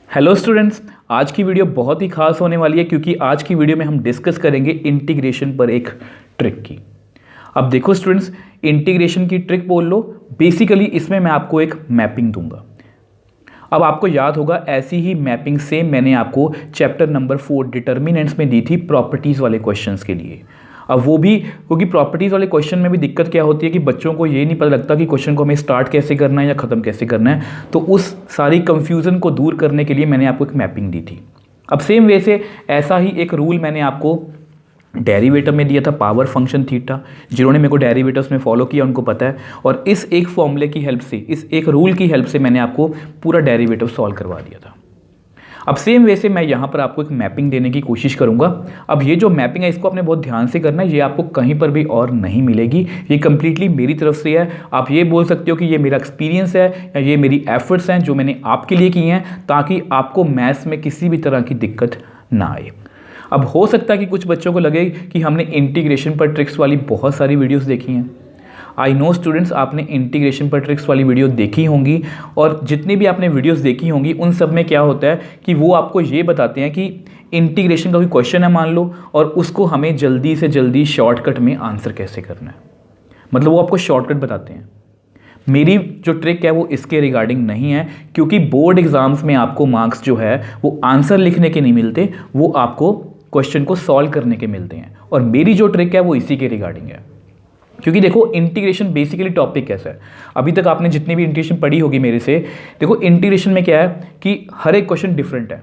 Hello students, आज की video बहुत ही खास होने वाली है क्योंकि आज की वीडियो में हम डिस्कस करेंगे इंटीग्रेशन पर एक ट्रिक की। अब देखो स्टूडेंट्स, इंटीग्रेशन की ट्रिक बोल लो, बेसिकली इसमें मैं आपको एक मैपिंग दूंगा। अब आपको याद होगा ऐसी ही मैपिंग सेम मैंने आपको चैप्टर नंबर 4 डिटर्मिनेंट्स में दी थी प्रॉपर्टीज़ वाले क्वेश्चंस के लिए। अब वो भी क्योंकि प्रॉपर्टीज़ वाले क्वेश्चन में भी दिक्कत क्या होती है कि बच्चों को ये नहीं पता लगता कि क्वेश्चन को हमें स्टार्ट कैसे करना है या ख़त्म कैसे करना है, तो उस सारी कंफ्यूजन को दूर करने के लिए मैंने आपको एक मैपिंग दी थी। अब सेम वे से ऐसा ही एक रूल मैंने आपको डेरिवेटिव में दिया था, पावर फंक्शन थीटा। जिन्होंने मेरे को डेरिवेटिव्स में फॉलो किया उनको पता है, और इस एक फॉर्मूले की हेल्प से, इस एक रूल की हेल्प से मैंने आपको पूरा डेरिवेटिव सॉल्व करवा दिया था। अब सेम वे से मैं यहाँ पर आपको एक मैपिंग देने की कोशिश करूँगा। अब ये जो मैपिंग है इसको आपने बहुत ध्यान से करना है, ये आपको कहीं पर भी और नहीं मिलेगी, ये कम्प्लीटली मेरी तरफ से है। आप ये बोल सकते हो कि ये मेरा एक्सपीरियंस है या ये मेरी एफर्ट्स हैं जो मैंने आपके लिए की हैं, ताकि आपको मैथ्स में किसी भी तरह की दिक्कत ना आए। अब हो सकता है कि कुछ बच्चों को लगे कि हमने इंटीग्रेशन पर ट्रिक्स वाली बहुत सारी वीडियोस देखी हैं। आई नो स्टूडेंट्स, आपने इंटीग्रेशन पर ट्रिक्स वाली वीडियो देखी होंगी, और जितनी भी आपने वीडियोस देखी होंगी उन सब में क्या होता है कि वो आपको ये बताते हैं कि इंटीग्रेशन का कोई क्वेश्चन है मान लो, और उसको हमें जल्दी से जल्दी शॉर्टकट में आंसर कैसे करना है, मतलब वो आपको शॉर्टकट बताते हैं। मेरी जो ट्रिक है वो इसके रिगार्डिंग नहीं है, क्योंकि बोर्ड एग्जाम्स में आपको मार्क्स जो है वो आंसर लिखने के नहीं मिलते, वो आपको क्वेश्चन को सॉल्व करने के मिलते हैं। और मेरी जो ट्रिक है वो इसी के रिगार्डिंग है, क्योंकि देखो इंटीग्रेशन बेसिकली टॉपिक कैसा है, अभी तक आपने जितनी भी इंटीग्रेशन पढ़ी होगी मेरे से, देखो इंटीग्रेशन में क्या है कि हर एक क्वेश्चन डिफरेंट है।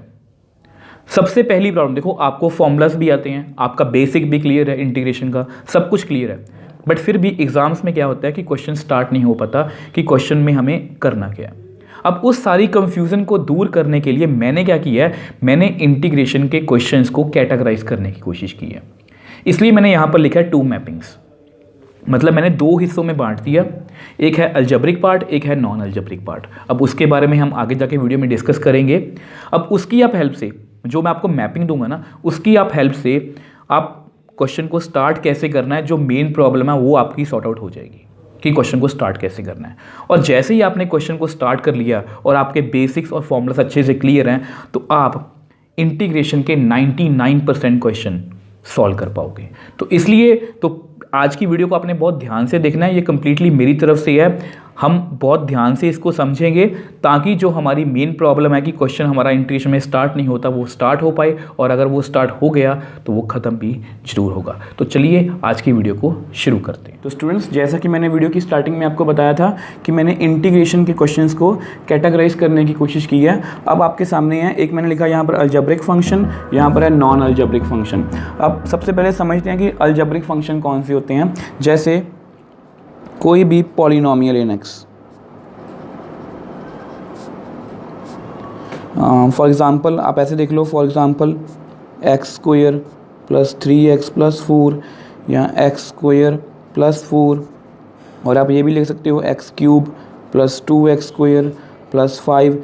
सबसे पहली प्रॉब्लम देखो, आपको फॉर्मूलाज भी आते हैं, आपका बेसिक भी क्लियर है, इंटीग्रेशन का सब कुछ क्लियर है, बट फिर भी एग्जाम्स में क्या होता है कि क्वेश्चन स्टार्ट नहीं हो पाता कि क्वेश्चन में हमें करना क्या है। अब उस सारी कंफ्यूजन को दूर करने के लिए मैंने क्या किया है, मैंने इंटीग्रेशन के क्वेश्चंस को कैटेगराइज करने की कोशिश की है। इसलिए मैंने यहाँ पर लिखा है 2 मैपिंग्स, मतलब मैंने 2 हिस्सों में बांट दिया, एक है अलजेब्रिक पार्ट, एक है नॉन अलजेब्रिक पार्ट। अब उसके बारे में हम आगे जाके वीडियो में डिस्कस करेंगे। अब उसकी आप हेल्प से, जो मैं आपको मैपिंग दूंगा ना, उसकी आप हेल्प से आप क्वेश्चन को स्टार्ट कैसे करना है, जो मेन प्रॉब्लम है वो आपकी सॉर्ट आउट हो जाएगी कि क्वेश्चन को स्टार्ट कैसे करना है। और जैसे ही आपने क्वेश्चन को स्टार्ट कर लिया और आपके बेसिक्स और फॉर्मूलास अच्छे से क्लियर हैं, तो आप इंटीग्रेशन के 99% क्वेश्चन सॉल्व कर पाओगे। तो इसलिए तो आज की वीडियो को आपने बहुत ध्यान से देखना है, ये कम्प्लीटली मेरी तरफ से है। हम बहुत ध्यान से इसको समझेंगे ताकि जो हमारी मेन प्रॉब्लम है कि क्वेश्चन हमारा इंटीग्रेशन में स्टार्ट नहीं होता, वो स्टार्ट हो पाए, और अगर वो स्टार्ट हो गया तो वो ख़त्म भी जरूर होगा। तो चलिए आज की वीडियो को शुरू करते हैं। तो स्टूडेंट्स, जैसा कि मैंने वीडियो की स्टार्टिंग में आपको बताया था कि मैंने इंटीग्रेशन के क्वेश्चंस को कैटेगराइज करने की कोशिश की है। अब आपके सामने है, एक मैंने लिखा यहाँ पर अलजेब्रिक फंक्शन, यहाँ पर है नॉन अलजेब्रिक फंक्शन। अब सबसे पहले समझते हैं कि अलजेब्रिक फंक्शन कौन से होते हैं। जैसे कोई भी polynomial in x, for example आप ऐसे देख लो, for example x square plus 3x plus 4, या एक्स स्क्वायर प्लस 4, और आप ये भी लिख सकते हो x cube plus 2x square plus 5।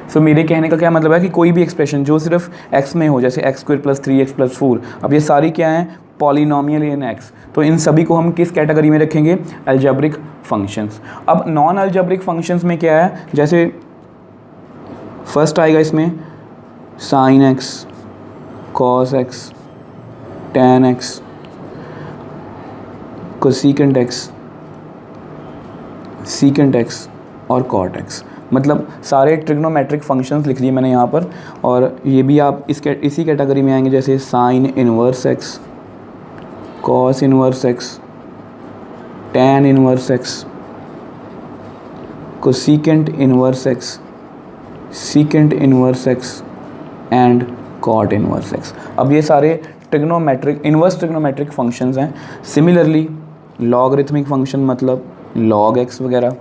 सो मेरे कहने का क्या मतलब है कि कोई भी एक्सप्रेशन जो सिर्फ एक्स में हो, जैसे x square plus 3x plus 4, अब ये सारी क्या हैं, पॉलिनोमियल इन एक्स, तो इन सभी को हम किस कैटेगरी में रखेंगे, अलजेब्रिक फंक्शंस। अब नॉन अलजेब्रिक फंक्शंस में क्या है, जैसे फर्स्ट आएगा इसमें sine x, cos x, tan x, cosecant x, secant x और कॉट एक्स, मतलब सारे ट्रिग्नोमेट्रिक फंक्शंस लिख दिए मैंने यहाँ पर। और ये भी आप इसी कैटेगरी में आएंगे, जैसे sine inverse x, cos inverse x, tan inverse x, cosecant inverse x, secant inverse x and cot inverse x. अब ये सारे ट्रिग्नोमेट्रिक, इनवर्स ट्रिग्नोमेट्रिक फंक्शंस हैं। सिमिलरली लॉगरिथमिक फंक्शन मतलब लॉग एक्स वगैरह,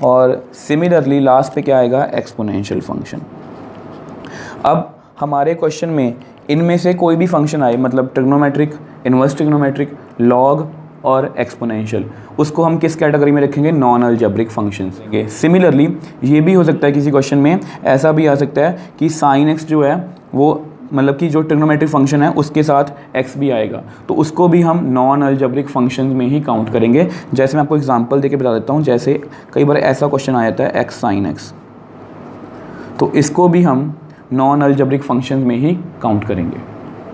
और सिमिलरली लास्ट पे क्या आएगा, एक्सपोनेंशियल फंक्शन। अब हमारे क्वेश्चन में इनमें से कोई भी फंक्शन आए, मतलब ट्रिग्नोमेट्रिक, इनवर्स ट्रिग्नोमेट्रिक, लॉग और एक्सपोनेंशियल, उसको हम किस कैटेगरी में रखेंगे, नॉन अलजेब्रिक फंक्शंस। सिमिलरली ये भी हो सकता है किसी क्वेश्चन में ऐसा भी आ सकता है कि साइन एक्स जो है वो, मतलब कि जो ट्रिग्नोमेट्रिक फंक्शन है उसके साथ एक्स भी आएगा, तो उसको भी हम नॉन अलजेब्रिक फंक्शन में ही काउंट करेंगे। जैसे मैं आपको एग्जांपल देके बता देता हूँ, जैसे कई बार ऐसा क्वेश्चन आ जाता है एक्स साइन एक्स, तो इसको भी हम नॉन अलजेब्रिक फंक्शंस में ही काउंट करेंगे।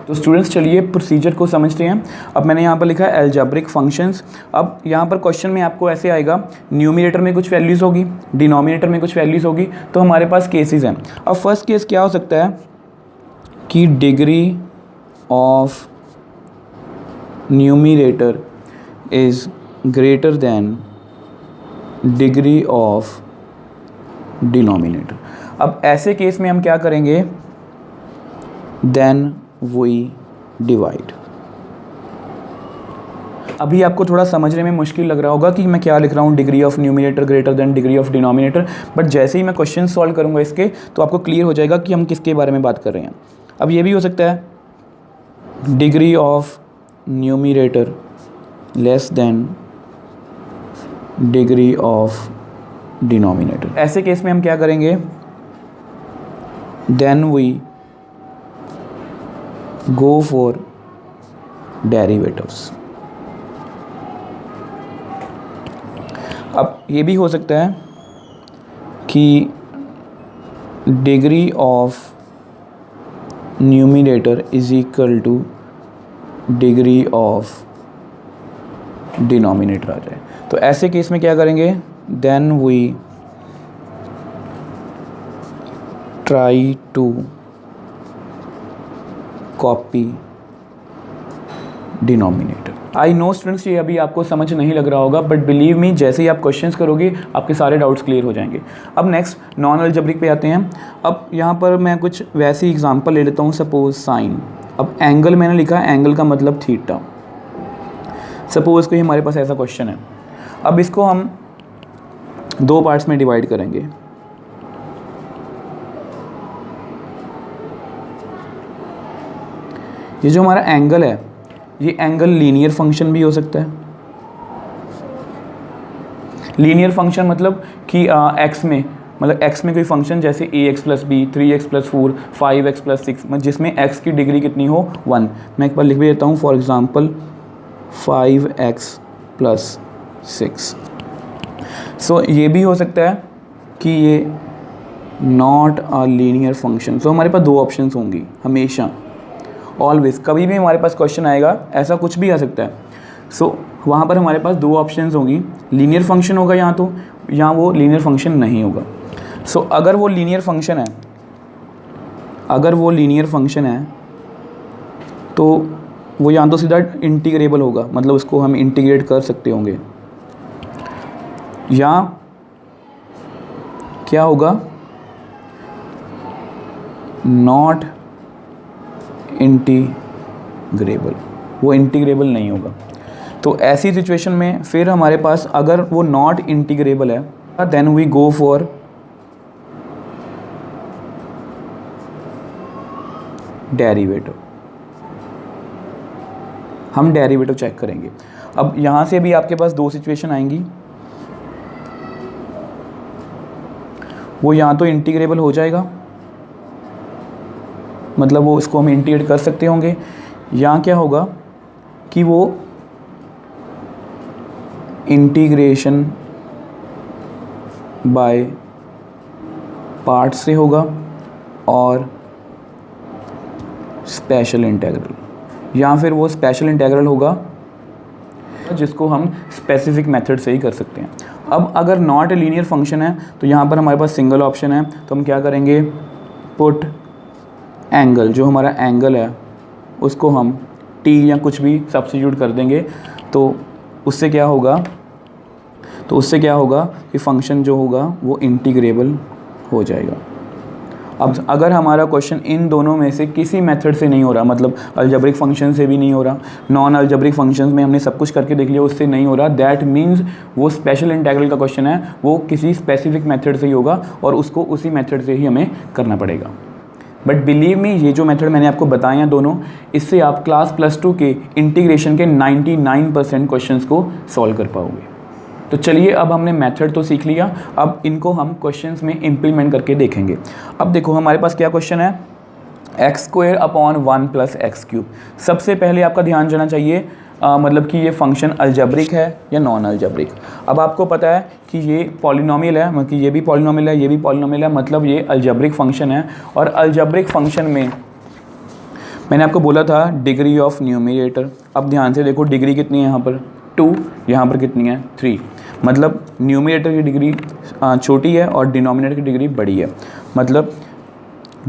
तो स्टूडेंट्स चलिए प्रोसीजर को समझते हैं। अब मैंने यहाँ पर लिखा है अलजेब्रिक फंक्शंस। अब यहाँ पर क्वेश्चन में आपको ऐसे आएगा, न्यूमरेटर में कुछ वैल्यूज़ होगी, डिनोमिनेटर में कुछ वैल्यूज़ होगी। तो हमारे पास केसेस हैं। अब फर्स्ट केस क्या हो सकता है कि degree of numerator is greater than degree of denominator. अब ऐसे केस में हम क्या करेंगे, देन वी डिवाइड। अभी आपको थोड़ा समझने में मुश्किल लग रहा होगा कि मैं क्या लिख रहा हूँ, degree of numerator greater than degree of denominator, but जैसे ही मैं क्वेश्चन सॉल्व करूँगा इसके तो आपको क्लियर हो जाएगा कि हम किसके बारे में बात कर रहे हैं। अब ये भी हो सकता है degree of numerator less than degree of denominator. ऐसे केस में हम क्या करेंगे, then we go for derivatives. अब ये भी हो सकता है कि degree of numerator is equal to degree of denominator आ जाए। तो ऐसे केस में क्या करेंगे, then we try to copy denominator. I know students ये अभी आपको समझ नहीं लग रहा होगा, बट बिलीव मी जैसे ही आप क्वेश्चंस करोगे आपके सारे डाउट्स क्लियर हो जाएंगे। अब नेक्स्ट नॉन अलजेब्रिक पे आते हैं। अब यहाँ पर मैं कुछ वैसी एग्जांपल ले लेता हूँ, सपोज साइन। अब एंगल मैंने लिखा है, एंगल का मतलब थीटा। सपोज कोई हमारे पास ऐसा क्वेश्चन है। अब इसको हम दो पार्ट्स में डिवाइड करेंगे। ये जो हमारा एंगल है, ये एंगल लीनियर फंक्शन भी हो सकता है। लीनियर फंक्शन मतलब कि एक्स में, मतलब एक्स में कोई फंक्शन जैसे ax + b, 3x + 4, 5x + 6, जिसमें x की डिग्री कितनी हो 1। मैं एक बार लिख भी देता हूँ, फॉर एग्जांपल 5x + 6। सो ये भी हो सकता है कि ये नॉट अ लीनियर फंक्शन। सो हमारे पास दो ऑप्शंस होंगी हमेशा, ऑलवेज। कभी भी हमारे पास क्वेश्चन आएगा ऐसा कुछ भी आ सकता है। सो वहाँ पर हमारे पास दो ऑप्शंस होंगी, लीनियर फंक्शन होगा यहाँ तो, या वो लीनियर फंक्शन नहीं होगा। सो अगर वो लीनियर फंक्शन है, अगर वो लीनियर फंक्शन है तो वो या तो सीधा इंटीग्रेबल होगा, मतलब उसको हम इंटीग्रेट कर सकते होंगे, या क्या होगा, नॉट इंटीग्रेबल, वो इंटीग्रेबल नहीं होगा। तो ऐसी सिचुएशन में फिर हमारे पास अगर वो नॉट इंटीग्रेबल है, then we go for derivative. हम डेरिवेटिव चेक करेंगे। अब यहाँ से भी आपके पास दो सिचुएशन आएंगी, वो यहाँ तो इंटीग्रेबल हो जाएगा, मतलब वो इसको हम इंटीग्रेट कर सकते होंगे, या क्या होगा कि वो इंटीग्रेशन बाय पार्ट से होगा और स्पेशल इंटीग्रल, या फिर वो स्पेशल इंटीग्रल होगा जिसको हम स्पेसिफिक मेथड से ही कर सकते हैं। अब अगर नॉट ए लीनियर फंक्शन है तो यहाँ पर हमारे पास सिंगल ऑप्शन है, तो हम क्या करेंगे, पुट एंगल, जो हमारा एंगल है उसको हम t या कुछ भी सब्स्टिट्यूट कर देंगे। तो उससे क्या होगा, कि फंक्शन जो होगा वो इंटीग्रेबल हो जाएगा। अब अगर हमारा क्वेश्चन इन दोनों में से किसी मेथड से नहीं हो रहा, मतलब अलजेब्रिक फंक्शन से भी नहीं हो रहा, नॉन अलजेब्रिक फंक्शंस में हमने सब कुछ करके देख लिया, उससे नहीं हो रहा, दैट मीन्स वो स्पेशल इंटीग्रल का क्वेश्चन है, वो किसी स्पेसिफिक मेथड से ही होगा और उसको उसी मेथड से ही हमें करना पड़ेगा। बट बिलीव मी, ये जो मेथड मैंने आपको बताए हैं दोनों, इससे आप क्लास +2 के इंटीग्रेशन के 99% क्वेश्चंस को सॉल्व कर पाओगे। तो चलिए अब हमने मेथड तो सीख लिया, अब इनको हम क्वेश्चंस में इम्प्लीमेंट करके देखेंगे। अब देखो हमारे पास क्या क्वेश्चन है, x² / 1 + x³। सबसे पहले आपका ध्यान जाना चाहिए, मतलब कि ये फंक्शन अलजेब्रिक है या नॉन अलजेब्रिक। अब आपको पता है कि ये पॉलिनोमियल है, मतलब कि ये भी पॉलिनोमियल है, ये भी पॉलिनोमियल है, मतलब ये अलजेब्रिक फंक्शन है। और अलजेब्रिक फंक्शन में मैंने आपको बोला था डिग्री ऑफ न्यूमरेटर। अब ध्यान से देखो डिग्री कितनी है यहाँ पर 2, यहाँ पर कितनी है 3, मतलब न्यूमरेटर की डिग्री छोटी है और डिनोमिनेटर की डिग्री बड़ी है। मतलब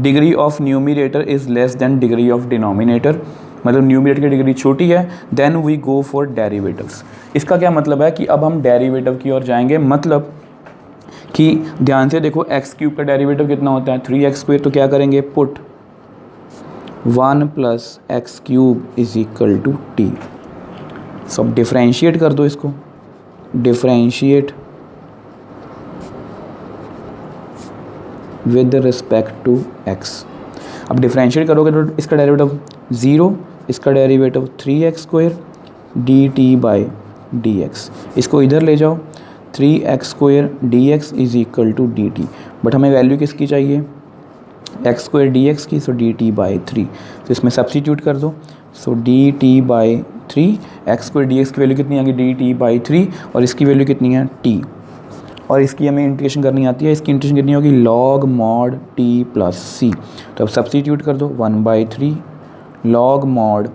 degree of numerator is less than degree of denominator, मतलब न्यूमरेटर की डिग्री छोटी है। Then we go for derivatives. इसका क्या मतलब है कि अब हम डेरिवेटिव की ओर जाएंगे। मतलब कि ध्यान से देखो एक्स क्यूब का डेरिवेटिव कितना होता है 3x²। तो क्या करेंगे put 1 + x³ is equal to t. सब डिफ्रेंशिएट कर दो इसको, differentiate with respect to x। अब डिफ्रेंशिएट करोगे तो इसका डेरिवेटिव 0, इसका डेरिवेटिव 3x² dt/dx। इसको इधर ले जाओ 3x² dx is equal to dt। But हमें वैल्यू किसकी चाहिए x² dx की, सो dt/3। तो इसमें सब्स्टिट्यूट कर दो, सो dt/3। x² dx की वैल्यू कितनी आ गई dt/3 और इसकी वैल्यू कितनी है t। और इसकी हमें इंटीग्रेशन करनी आती है, इसकी इंटीग्रेशन कितनी होगी log mod t + c। तो अब सब्स्टिट्यूट कर दो 1/3 log mod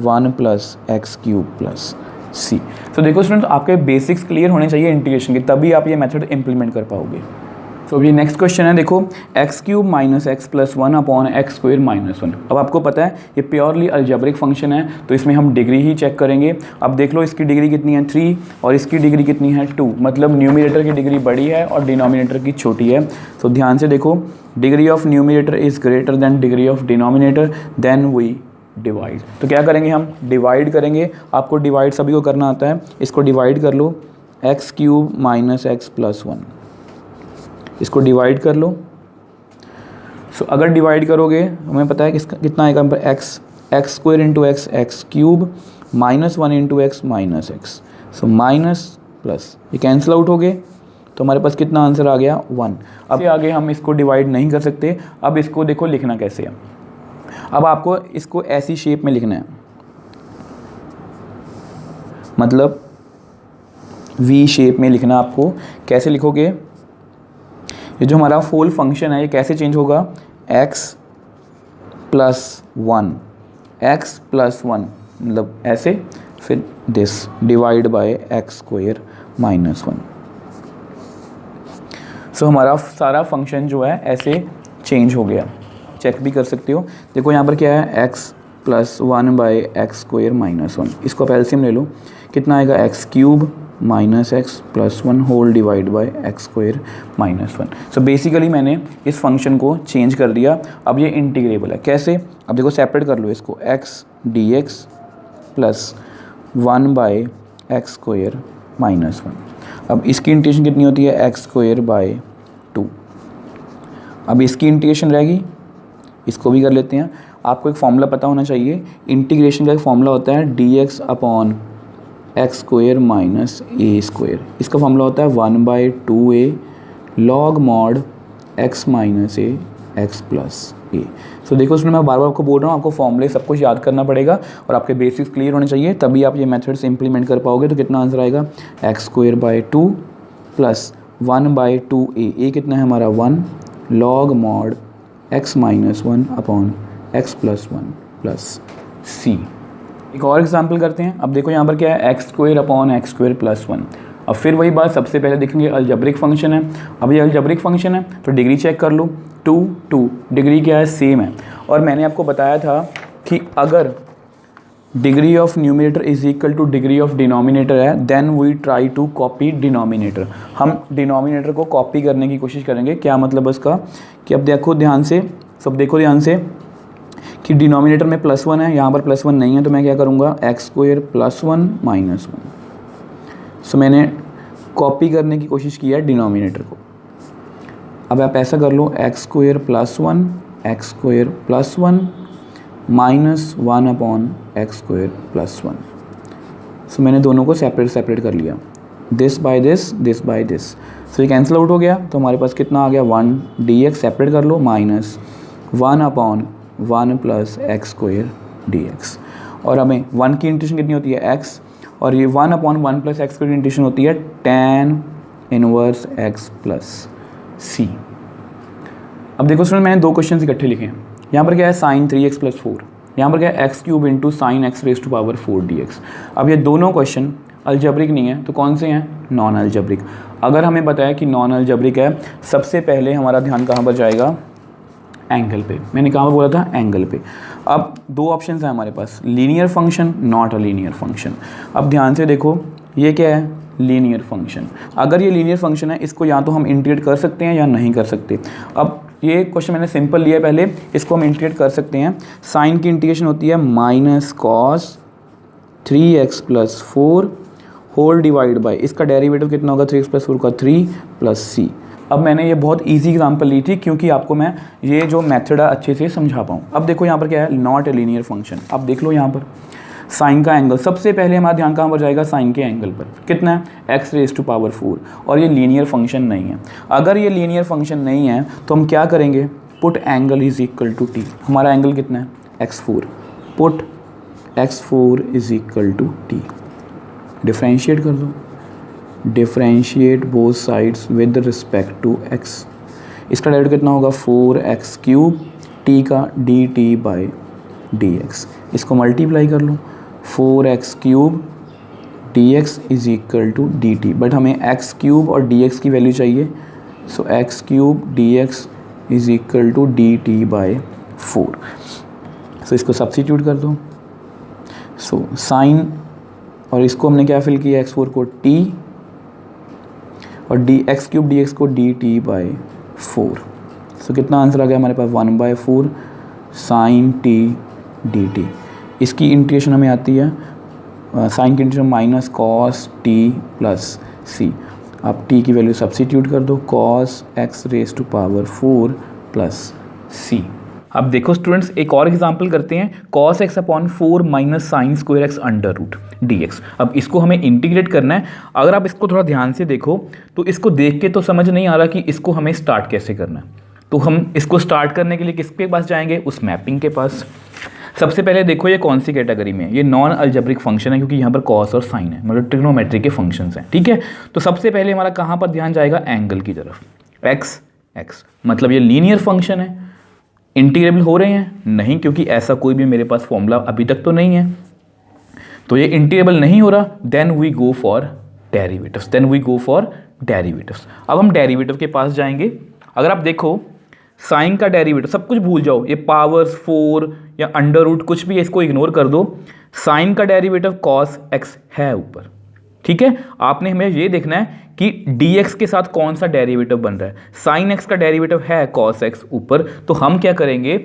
1 + x³ + c। तो देखो स्टूडेंट्स आपके बेसिक्स क्लियर होने चाहिए इंटीग्रेशन के, तभी आप ये मेथड इंप्लीमेंट कर पाओगे। तो अभी नेक्स्ट क्वेश्चन है देखो x³ - x + 1 / x² - 1। अब आपको पता है ये प्योरली अलजेब्रिक फंक्शन है, तो इसमें हम डिग्री ही चेक करेंगे। अब देख लो इसकी डिग्री कितनी है 3 और इसकी डिग्री कितनी है 2, मतलब न्यूमरेटर की डिग्री बड़ी है और डिनोमिनेटर की छोटी है। तो ध्यान से देखो degree of numerator is greater than degree of denominator, then we divide. तो क्या करेंगे हम डिवाइड करेंगे। आपको डिवाइड सभी को करना आता है। इसको डिवाइड कर लो x³ - x + 1, इसको डिवाइड कर लो। सो अगर डिवाइड करोगे हमें पता है कितना आएगा x² × x x³ -1 × x -x। So minus plus ये कैंसिल आउट हो गए, तो हमारे पास कितना आंसर आ गया 1। अब आगे हम इसको डिवाइड नहीं कर सकते। अब इसको देखो लिखना कैसे है। अब आपको इसको ऐसी शेप में लिखना है, मतलब V शेप में लिखना। आपको कैसे लिखोगे, ये जो हमारा होल फंक्शन है ये कैसे चेंज होगा x + 1 मतलब ऐसे, फिर दिस डिवाइड बाय x² - 1। सो हमारा सारा फंक्शन जो है ऐसे चेंज हो गया। चेक भी कर सकते हो। देखो यहाँ पर क्या है x + 1 / x² - 1। इसको आप एलसीएम ले लो, कितना आएगा x³ - x + 1 whole divide by x² - 1। So basically मैंने इस फंक्शन को चेंज कर दिया। अब ये इंटीग्रेबल है। कैसे, अब देखो सेपरेट कर लो इसको x dx + 1 / x² - 1। अब इसकी इंटीग्रेशन कितनी होती है x² / 2। अब इसकी इंटीग्रेशन रहेगी, इसको भी कर लेते हैं। आपको एक फॉर्मूला पता होना चाहिए, इंटीग्रेशन का एक फॉर्मूला होता है dx / x² - a²। इसका फॉर्मूला होता है 1/2a log mod x - a x + a। सो देखो उसमें मैं बार बार आपको बोल रहा हूँ, आपको फॉर्मूले सब कुछ याद करना पड़ेगा और आपके बेसिक्स क्लियर होने चाहिए, तभी आप ये मेथड्स इंप्लीमेंट कर पाओगे। तो कितना आंसर आएगा x² / 2 + 1/2a। a कितना है हमारा 1 log mod x - 1 / x + 1 + c। एक और एग्जाम्पल करते हैं। अब देखो यहाँ पर क्या है x² / x² + 1। अब फिर वही बात, सबसे पहले देखेंगे अलजेब्रिक फंक्शन है। अब ये अलजेब्रिक फंक्शन है तो डिग्री चेक कर लो 2 डिग्री क्या है सेम है। और मैंने आपको बताया था कि अगर degree of numerator is equal to degree of denominator है, then we try to copy denominator. हम डिनोमिनेटर को कॉपी करने की कोशिश करेंगे। क्या मतलब इसका कि अब देखो ध्यान से, सब देखो ध्यान से कि डिनोमिनेटर में +1 है, यहाँ पर +1 नहीं है, तो मैं क्या करूँगा x² + 1 - 1। सो मैंने कॉपी करने की कोशिश किया है डिनोमिनेटर को। अब आप ऐसा कर लो x² + 1 x² + 1 -1 / x² + 1। सो मैंने दोनों को सेपरेट कर लिया, this by this by this. So ये कैंसिल आउट हो गया, तो हमारे पास कितना आ गया 1 dx सेपरेट कर लो -1 / 1 + x² dx। और हमें 1 की इंटीग्रेशन कितनी होती है x, और ये 1/1 प्लस एक्स की इंटीग्रेशन होती है tan inverse x plus C. अब देखो स्टूडेंट मैंने 2 क्वेश्चन इकट्ठे लिखे हैं। यहाँ पर क्या है sin 3x प्लस 4, यहाँ पर क्या है x³ into sine x raise to power 4 dx। अब ये दोनों क्वेश्चन अलजेब्रिक नहीं है तो कौन से हैं, नॉन अलजेब्रिक। अगर हमें बताया कि नॉन अलजेब्रिक है, सबसे पहले हमारा ध्यान कहाँ पर जाएगा, एंगल पे। मैंने कहाँ पर बोला था, एंगल पे। अब 2 ऑप्शंस हैं हमारे पास, linear function, not a linear function. अब ध्यान से देखो ये क्या है, लीनियर फंक्शन। अगर ये लीनियर फंक्शन है, इसको या तो हम इंटीग्रेट कर सकते हैं या नहीं कर सकते। अब ये क्वेश्चन मैंने सिंपल लिया है, पहले इसको हम इंटीग्रेट कर सकते हैं। साइन की इंटीग्रेशन होती है minus cos 3x plus 4 whole divide by, इसका डेरिवेटिव कितना होगा, 3x प्लस 4 का 3 प्लस सी। अब मैंने ये बहुत इजी एग्जांपल ली थी क्योंकि आपको मैं ये जो मेथड है अच्छे से समझा पाऊँ। अब देखो यहाँ पर क्या है, नॉट ए लीनियर फंक्शन। अब देख लो यहाँ पर साइन का एंगल, सबसे पहले हमारा ध्यान कहाँ पर जाएगा, साइन के एंगल पर। कितना है, एक्स रेज टू पावर 4, और ये लीनियर फंक्शन नहीं है। अगर ये लीनियर फंक्शन नहीं है तो हम क्या करेंगे, put angle is equal to t. हमारा एंगल कितना है, x4, put x4 is equal to t. Differentiate कर दो, differentiate both sides with respect to x। इसका डेरिवेटिव कितना होगा, 4x³ t का dt बाई dx। इसको मल्टीप्लाई कर लो, 4x³ dx is equal to dt, but हमें x³ और dx की वैल्यू चाहिए, so x³ dx is equal to dt by 4। So इसको सब्स्टिट्यूट कर दो, सो साइन, और इसको हमने क्या फिल किया, x4 को t और x³ dx को dt बाई 4। सो कितना आंसर आ गया हमारे पास, 1/4 साइन t dt। इसकी इंटीग्रेशन हमें आती है, साइन की integration minus cos t plus C. आप t की वैल्यू सब्स्टिट्यूट कर दो, cos x raise to power 4 plus C. अब देखो स्टूडेंट्स एक और एग्जांपल करते हैं, cos x upon 4 minus sine square x under root dx। अब इसको हमें इंटीग्रेट करना है। अगर आप इसको थोड़ा ध्यान से देखो तो इसको देख के तो समझ नहीं आ रहा कि इसको हमें स्टार्ट कैसे करना है। तो हम इसको स्टार्ट करने के लिए किसके पास जाएंगे, उस मैपिंग के पास। सबसे पहले देखो ये कौन सी कैटेगरी में है, ये नॉन अलजेब्रिक फंक्शन है क्योंकि यहाँ पर कॉस और साइन है, मतलब ट्रिग्नोमेट्री के फंक्शंस हैं, ठीक है। तो सबसे पहले हमारा कहाँ पर ध्यान जाएगा, एंगल की तरफ। x मतलब ये लीनियर फंक्शन है, इंटीग्रेबल हो रहे हैं नहीं, क्योंकि ऐसा कोई भी मेरे पास फॉर्मूला अभी तक तो नहीं है, तो ये इंटीग्रेबल नहीं हो रहा। Then we go for derivatives, अब हम डेरिवेटिव के पास जाएंगे। अगर आप देखो साइन का डेरिवेटिव, सब कुछ भूल जाओ, ये पावर्स 4 या अंडर रूट कुछ भी है, इसको इग्नोर कर दो। साइन का डेरिवेटिव कॉस x है ऊपर, ठीक है। आपने हमें ये देखना है कि dx के साथ कौन सा डेरिवेटिव बन रहा है। साइन x का डेरिवेटिव है cos x ऊपर, तो हम क्या करेंगे,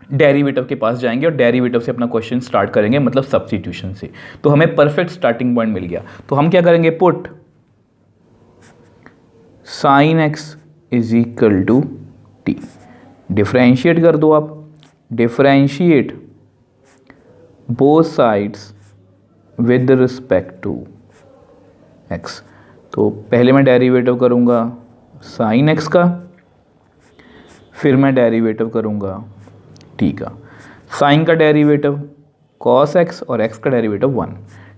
डेरिवेटिव के पास जाएंगे और डेरिवेटिव से अपना क्वेश्चन स्टार्ट करेंगे, मतलब सब्स्टिट्यूशन से। तो हमें परफेक्ट स्टार्टिंग पॉइंट मिल गया। तो हम क्या करेंगे, put sine x is equal to t. Differentiate कर दो आप, differentiate both sides with respect to x। तो पहले मैं डेरिवेटिव करूँगा साइन x का, फिर मैं डेरिवेटिव करूँगा t का। साइन का डेरिवेटिव cos x और x का डेरिवेटिव 1,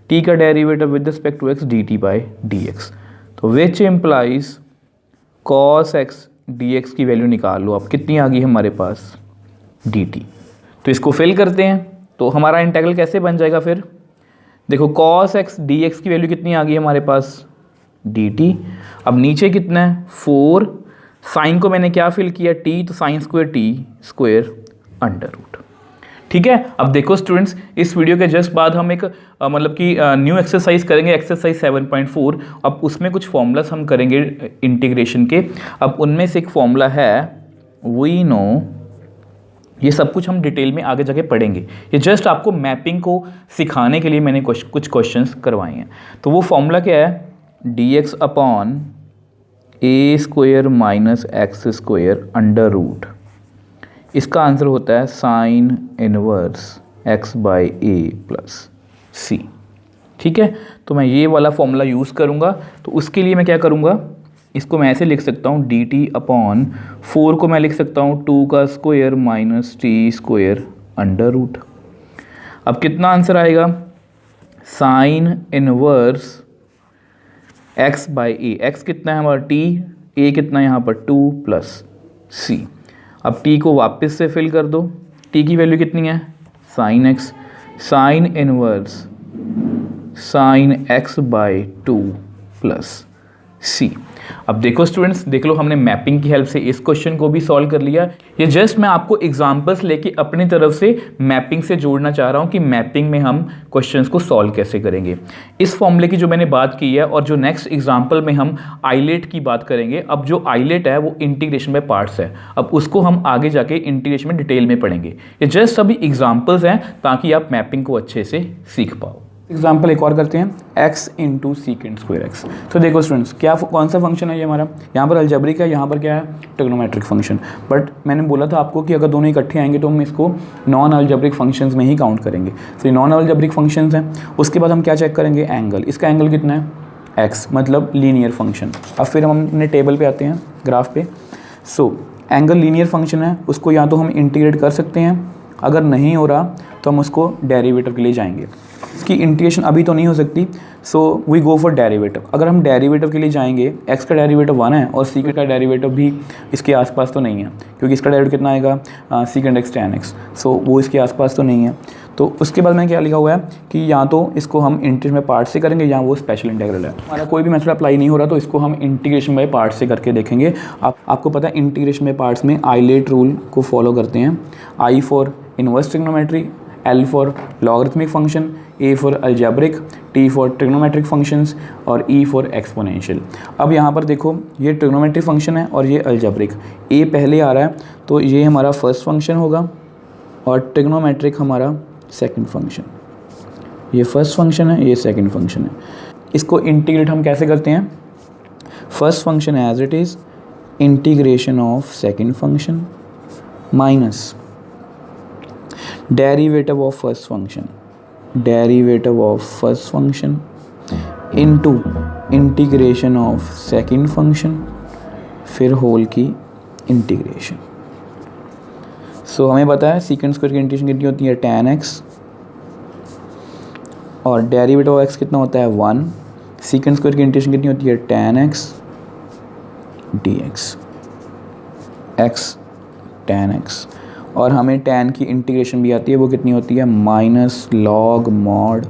t का derivative with respect to x dt by dx। तो which implies cos x dx की वैल्यू निकाल लो आप, कितनी आ गई हमारे पास, dt। तो इसको फिल करते हैं, तो हमारा इंटीग्रल कैसे बन जाएगा फिर, देखो cos x dx की वैल्यू कितनी आ गई हमारे पास, dt। अब नीचे कितना है, 4, साइन को मैंने क्या फिल किया, t, तो sine square t square under root, ठीक है। अब देखो स्टूडेंट्स, इस वीडियो के जस्ट बाद हम एक मतलब कि न्यू एक्सरसाइज करेंगे, एक्सरसाइज 7.4। अब उसमें कुछ फॉर्मूलास हम करेंगे इंटीग्रेशन के। अब उनमें से एक फॉर्मूला है वी नो, ये सब कुछ हम डिटेल में आगे जाके पढ़ेंगे, ये जस्ट आपको मैपिंग को सिखाने के लिए मैंने कुछ क्वेश्चंस करवाए हैं। तो वो फॉर्मूला क्या है, dx upon a square minus x square under root, इसका आंसर होता है sine inverse x by a plus C, ठीक है। तो मैं ये वाला फॉर्मूला यूज़ करूँगा। तो उसके लिए मैं क्या करूँगा, इसको मैं ऐसे लिख सकता हूँ, dt अपॉन 4 को मैं लिख सकता हूँ 2 का square minus t square under root. अब कितना आंसर आएगा, sine inverse x by a, x कितना है हमारा t, a कितना है यहाँ पर 2 प्लस c। अब t को वापस से फिल कर दो, t की वैल्यू कितनी है, sine x, sine inverse sine x by 2 plus c। अब देखो स्टूडेंट्स, देख लो हमने मैपिंग की हेल्प से इस क्वेश्चन को भी सॉल्व कर लिया। ये जस्ट मैं आपको एग्जांपल्स लेके अपनी तरफ से मैपिंग से जोड़ना चाह रहा हूँ कि मैपिंग में हम क्वेश्चंस को सॉल्व कैसे करेंगे। इस फॉर्मूले की जो मैंने बात की है और जो नेक्स्ट एग्जांपल में हम आइलेट की बात करेंगे। अब जो आइलेट है वो इंटीग्रेशन बाय पार्ट्स है, अब उसको हम आगे जाके इंटीग्रेशन में डिटेल में पढ़ेंगे। ये जस्ट अभी एग्जाम्पल्स हैं ताकि आप मैपिंग को अच्छे से सीख पाओ। एग्जाम्पल एक और करते हैं, x into secant square x. तो देखो स्टूडेंट्स, क्या कौन सा फंक्शन है ये हमारा, यहाँ पर अलजेब्रिक है, यहाँ पर क्या है, ट्रिग्नोमेट्रिक फंक्शन। बट मैंने बोला था आपको कि अगर दोनों इकट्ठे आएंगे तो हम इसको नॉन अलजेब्रिक फंक्शंस में ही काउंट करेंगे। तो ये नॉन अलजेब्रिक फंक्शंस हैं। उसके बाद हम क्या चेक करेंगे, एंगल। इसका एंगल कितना है, x, मतलब लीनियर फंक्शन। अब फिर हम अपने टेबल पर आते हैं, ग्राफ पे। सो एंगल लीनियर फंक्शन है, उसको या तो हम इंटीग्रेट कर सकते हैं, अगर नहीं हो रहा तो हम उसको डेरिवेटिव के लिए जाएंगे। इसकी इंटीग्रेशन अभी तो नहीं हो सकती, so we go for derivative. अगर हम डेरिवेटिव के लिए जाएंगे, x का डेरिवेटिव 1 है और सीकेंड का डेरिवेटिव भी इसके आसपास तो नहीं है, क्योंकि इसका डेरिवेटिव कितना आएगा, सीकेंड x tan x, सो वो इसके आसपास तो नहीं है। तो उसके बाद मैंने क्या लिखा हुआ है कि या तो इसको हम इंटीग्रेशन बाय पार्ट से करेंगे या वो स्पेशल इंटीग्रल है। हमारा कोई भी मेथड अप्लाई नहीं हो रहा तो इसको हम इंटीग्रेशन बाय पार्ट से करके देखेंगे। आपको पता है इंटीग्रेशन बाय पार्ट्स में आइलेट रूल को फॉलो करते हैं। I for inverse trigonometry, L for logarithmic function, A for algebraic, T for trigonometric functions और E फॉर एक्सपोनेंशियल। अब यहाँ पर देखो, ये ट्रिग्नोमेट्रिक फंक्शन है और ये अलजेब्रिक। A पहले आ रहा है तो ये हमारा फर्स्ट फंक्शन होगा और ट्रिग्नोमेट्रिक हमारा सेकंड फंक्शन। ये फर्स्ट फंक्शन है, ये सेकंड फंक्शन है। इसको इंटीग्रेट हम कैसे करते हैं, first function as it is, integration of second function minus derivative of first function, derivative of first function into integration of second function, फिर होल की इंटीग्रेशन। सो हमें पता है सीकेंड स्क्वायर की इंटीग्रेशन कितनी होती है, tan x, और डेरिवेटिव ऑफ x कितना होता है 1। सीकेंड स्क्वायर की इंटीग्रेशन कितनी होती है, tan x dx, x tan x। और हमें tan की इंटीग्रेशन भी आती है, वो कितनी होती है, minus log mod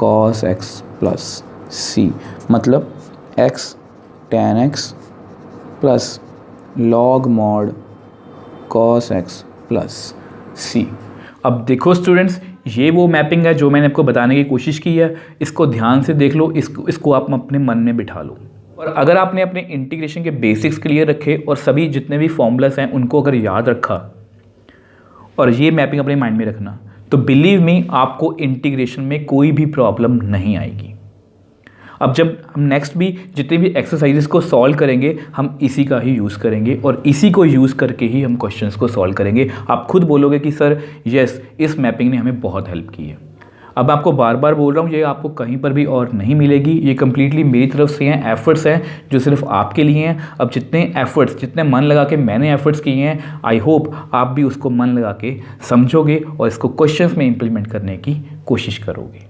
cos x plus c, मतलब x tan x plus log mod cos x plus c। अब देखो स्टूडेंट्स, ये वो मैपिंग है जो मैंने आपको बताने की कोशिश की है। इसको ध्यान से देख लो, इसको आप अपने मन में बिठा लो। और अगर आपने अपने इंटीग्रेशन के बेसिक्स क्लियर रखे और सभी जितने भी फॉर्मूलास हैं उनको अगर याद रखा और ये मैपिंग अपने माइंड में रखना, तो बिलीव मी आपको इंटीग्रेशन में कोई भी प्रॉब्लम नहीं आएगी। अब जब हम नेक्स्ट भी जितने भी एक्सरसाइजेस को सॉल्व करेंगे, हम इसी का ही यूज़ करेंगे और इसी को यूज़ करके ही हम क्वेश्चंस को सॉल्व करेंगे। आप खुद बोलोगे कि सर यस, इस मैपिंग ने हमें बहुत हेल्प की है। अब आपको बार बार बोल रहा हूँ, ये आपको कहीं पर भी और नहीं मिलेगी। ये कम्प्लीटली मेरी तरफ से हैं, एफर्ट्स हैं जो सिर्फ आपके लिए हैं। अब जितने एफर्ट्स, जितने मन लगा के मैंने एफर्ट्स किए हैं, आई होप आप भी उसको मन लगा के समझोगे और इसको क्वेश्चंस में इम्प्लीमेंट करने की कोशिश करोगे।